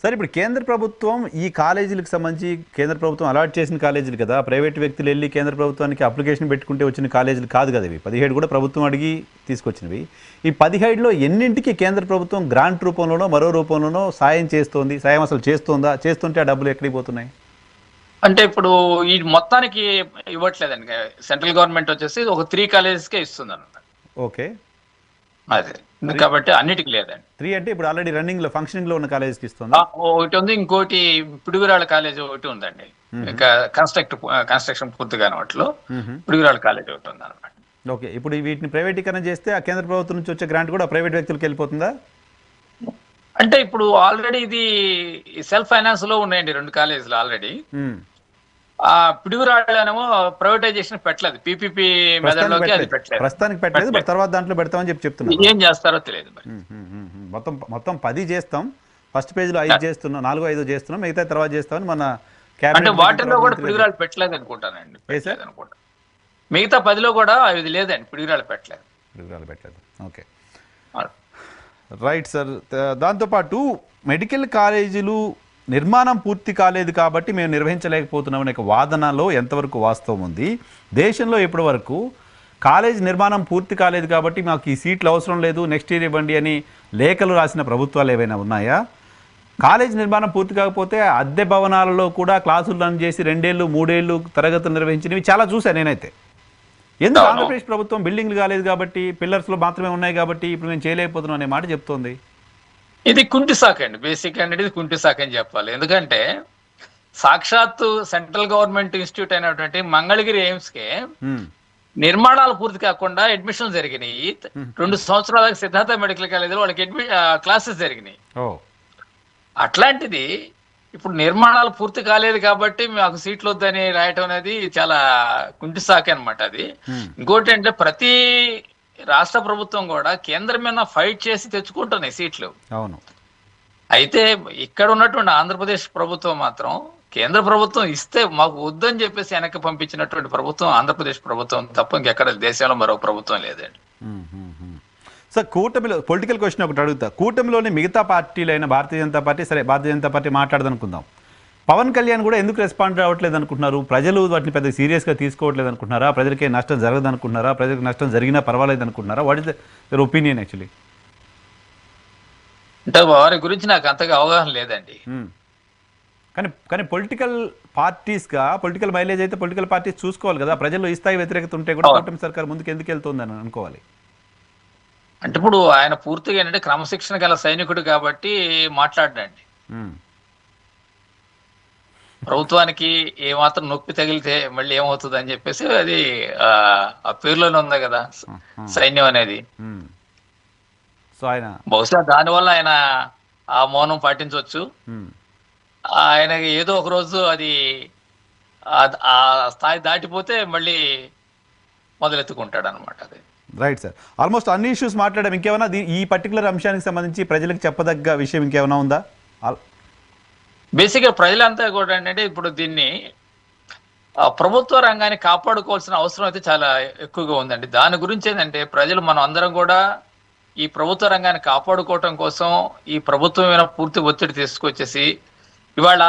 సరే, ఇప్పుడు కేంద్ర ప్రభుత్వం ఈ కాలేజీలకు సంబంధించి కేంద్ర ప్రభుత్వం అలాట్ చేసిన కాలేజీలు కదా, ప్రైవేట్ వ్యక్తులు వెళ్ళి కేంద్ర ప్రభుత్వానికి అప్లికేషన్ పెట్టుకుంటే వచ్చిన కాలేజీలు కాదు కదా ఇవి. 17 కూడా ప్రభుత్వం అడిగి తీసుకొచ్చినవి. ఈ 17లో ఎన్నింటికి కేంద్ర ప్రభుత్వం గ్రాంట్ రూపంలోనో మరో రూపంలోనో సాయం చేస్తోంది? సాయం అసలు చేస్తుందా? చేస్తుంటే ఆ డబ్బులు ఎక్కడికి పోతున్నాయి? అంటే ఇప్పుడు ఈ మొత్తానికి ఇవ్వట్లేదండి. సెంట్రల్ గవర్నమెంట్ వచ్చేసి ఒక 3 కాలేజెస్కే ఇస్తుంది అన్నమాట. ఓకే, అదే కాబట్టి అన్నిటికీ లేదండి. 3 అంటే ఇప్పుడు ఆల్రెడీ రన్నింగ్ లో ఫంక్షనింగ్ లో ఉన్న కాలేజెస్కి ఇస్తుందా? ఒకటి ఉంది, ఇంకోటి పిడుగురాళ్ళ కాలేజ్ ఒకటి ఉందండి. ఇంకా కన్స్ట్రక్షన్ పూర్తిగానే వాటిలో పిడుగురాళ్ళ కాలేజ్ ఒకటి ఉంది అనమాట. ఓకే, ఇప్పుడు వీటిని ప్రైవేటీకరణ చేస్తే ఆ కేంద్ర ప్రభుత్వం నుంచి వచ్చే గ్రాంట్ కూడా ప్రైవేట్ వ్యక్తులకు వెళ్ళిపోతుందా? అంటే ఇప్పుడు ఆల్రెడీ ఇది సెల్ఫ్ ఫైనాన్స్ లో ఉన్నాయండి 2 కాలేజీలు ఆల్రెడీ. ఆ పిడుగురాళ్ళనేమో ప్రైవేటైజేషన్ పెట్టలేదు, పీపీపీ మెథడ్లోకి అది పెట్టలేదు, ప్రస్తుతానికి పెట్టలేదు. తర్వాత దాంట్లో పెడతామని చెప్తున్నారు. ఏం చేస్తారో తెలియదు. మొత్తం 10 చేస్తాం, ఫస్ట్ పేజ్ లో 5 చేస్తున్నాం, 4, 5 చేస్తున్నాం, మిగతా తర్వాత చేస్తామని మన అంటే వాటిల్లో కూడా పిడుగురాళ్ళు పెట్టలేదు అనుకుంటానండి. అనుకుంటా మిగతా 10లో కూడా ఇది లేదండి, పిడుగురాళ్ళు పెట్టలేదు. Okay, right sir. దాంతోపాటు మెడికల్ కాలేజీలు నిర్మాణం పూర్తి కాలేదు కాబట్టి మేము నిర్వహించలేకపోతున్నాం అనే వాదనలో ఎంతవరకు వాస్తవం ఉంది? దేశంలో ఇప్పటి వరకు కాలేజ్ నిర్మాణం పూర్తి కాలేదు కాబట్టి మాకు ఈ సీట్లు అవసరం లేదు, నెక్స్ట్ ఇయర్ ఇవ్వండి అని లేఖలు రాసిన ప్రభుత్వాలు ఏవైనా ఉన్నాయా? కాలేజ్ నిర్మాణం పూర్తి కాకపోతే అద్దె భవనాలలో కూడా క్లాసులు రన్ చేసి 2 ఏళ్ళు 3 ఏళ్ళు తరగతులు నిర్వహించినవి చాలా చూశాను నేనైతే. ఎందుకు ఆంధ్రప్రదేశ్ ప్రభుత్వం బిల్డింగ్లు కాలేదు కాబట్టి, పిల్లర్స్లో మాత్రమే ఉన్నాయి కాబట్టి ఇప్పుడు మేము చేయలేకపోతున్నాం అనే మాట చెప్తోంది? ఇది కుంటి సాక్ అండి, బేసిక్ అనేది కుంటి సాక్ అని చెప్పాలి. ఎందుకంటే సాక్షాత్తు సెంట్రల్ గవర్నమెంట్ ఇన్స్టిట్యూట్ అయినటువంటి మంగళగిరి ఎయిమ్స్ కి నిర్మాణాలు పూర్తి కాకుండా అడ్మిషన్లు జరిగినాయి. 2 సంవత్సరాలకు సిద్ధార్థ మెడికల్ కాలేజీలో వాళ్ళకి క్లాసెస్ జరిగినాయి. అట్లాంటిది ఇప్పుడు నిర్మాణాలు పూర్తి కాలేదు కాబట్టి మాకు సీట్లు వద్దని రాయటం అనేది చాలా కుంటి సాక్ అనమాట. అది ఇంకోటి అంటే ప్రతి రాష్ట్ర ప్రభుత్వం కూడా కేంద్రం మీద ఫైట్ చేసి తెచ్చుకుంటున్నాయి సీట్లు. అవును. అయితే ఇక్కడ ఉన్నటువంటి ఆంధ్రప్రదేశ్ ప్రభుత్వం మాత్రం కేంద్ర ప్రభుత్వం ఇస్తే మాకు వద్దని చెప్పేసి వెనక్కి పంపించినటువంటి ప్రభుత్వం ఆంధ్రప్రదేశ్ ప్రభుత్వం తప్ప ఇంకెక్కడ దేశంలో మరో ప్రభుత్వం లేదండి. సార్, కూటమిలో పొలిటికల్ క్వశ్చన్ ఒకటి అడుగుతా. కూటమిలోని మిగతా పార్టీలైన భారతీయ జనతా పార్టీ, సరే భారతీయ జనతా పార్టీ మాట్లాడదనుకుందాం, పవన్ కళ్యాణ్ కూడా ఎందుకు రెస్పాండ్ రావట్లేదు అనుకుంటున్నారు? ప్రజలు వాటిని పెద్ద సీరియస్గా తీసుకోవట్లేదు అనుకుంటున్నారా? ప్రజలకే నష్టం జరగదు అనుకుంటున్నారా? ప్రజలకు నష్టం జరిగినా పర్వాలేదు అనుకుంటున్నారా? What is there opinion actually? అంటే వారి గురించి నాకు అంతగా అవగాహన లేదండి. కానీ పొలిటికల్ పార్టీస్గా పొలిటికల్ మైలేజ్ అయితే పొలిటికల్ పార్టీస్ చూసుకోవాలి కదా. ప్రజల్లో ఈ స్థాయి వ్యతిరేకత ఉంటే కూడా కూటమి సర్కార్ ముందుకు ఎందుకు వెళ్తుందని అనుకోవాలి. అంటే ఇప్పుడు ఆయన పూర్తిగా ఏంటంటే క్రమశిక్షణ గల సైనికుడు కాబట్టి మాట్లాడండి. ప్రభుత్వానికి ఏమాత్రం నొప్పి తగిలితే మళ్ళీ ఏమవుతుంది అని చెప్పేసి అది ఆ పేరులోనే ఉంది కదా సైన్యం అనేది. సో ఆయన బహుశా దానివల్ల ఆయన ఆ మౌనం పాటించవచ్చు. ఆయనకి ఏదో ఒక రోజు అది ఆ స్థాయి దాటిపోతే మళ్ళీ మొదలెత్తుకుంటాడు అనమాట. అది రైట్ సార్. ఆల్మోస్ట్ అన్ని ఇష్యూస్ మాట్లాడడం. ఇంకేమైనా ఈ పర్టికులర్ అంశానికి సంబంధించి ప్రజలకు చెప్పదగ్గ విషయం ఇంకేమైనా ఉందా? బేసిక్గా ప్రజలంతా కూడా ఏంటంటే ఇప్పుడు దీన్ని ప్రభుత్వ రంగాన్ని కాపాడుకోవాల్సిన అవసరం అయితే చాలా ఎక్కువగా ఉందండి. దాని గురించి ఏంటంటే ప్రజలు మనం అందరం కూడా ఈ ప్రభుత్వ రంగాన్ని కాపాడుకోవటం కోసం ఈ ప్రభుత్వం పూర్తి ఒత్తిడి తీసుకొచ్చేసి ఇవాళ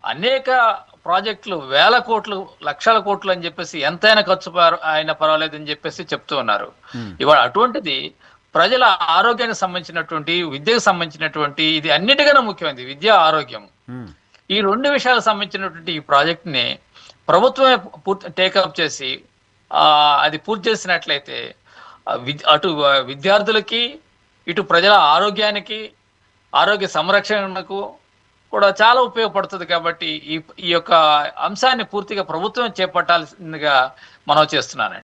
అనేక ప్రాజెక్టులు 1000 కోట్లు 1,00,000 కోట్లు అని చెప్పేసి ఎంతైనా ఖర్చు అయినా పర్వాలేదు అని చెప్పేసి చెప్తూ ఉన్నారు. ఇవాళ అటువంటిది ప్రజల ఆరోగ్యానికి సంబంధించినటువంటి, విద్యకు సంబంధించినటువంటి, ఇది అన్నిటికన్నా ముఖ్యమైనది విద్య ఆరోగ్యం. ఈ 2 విషయాలకు సంబంధించినటువంటి ఈ ప్రాజెక్ట్ ని ప్రభుత్వమే టేకప్ చేసి అది పూర్తి చేసినట్లయితే అటు విద్యార్థులకి ఇటు ప్రజల ఆరోగ్యానికి ఆరోగ్య సంరక్షణకు కూడా చాలా ఉపయోగపడుతుంది. కాబట్టి ఈ యొక్క అంశాన్ని పూర్తిగా ప్రభుత్వం చేపట్టాల్సిందిగా మనం చేస్తున్నానండి.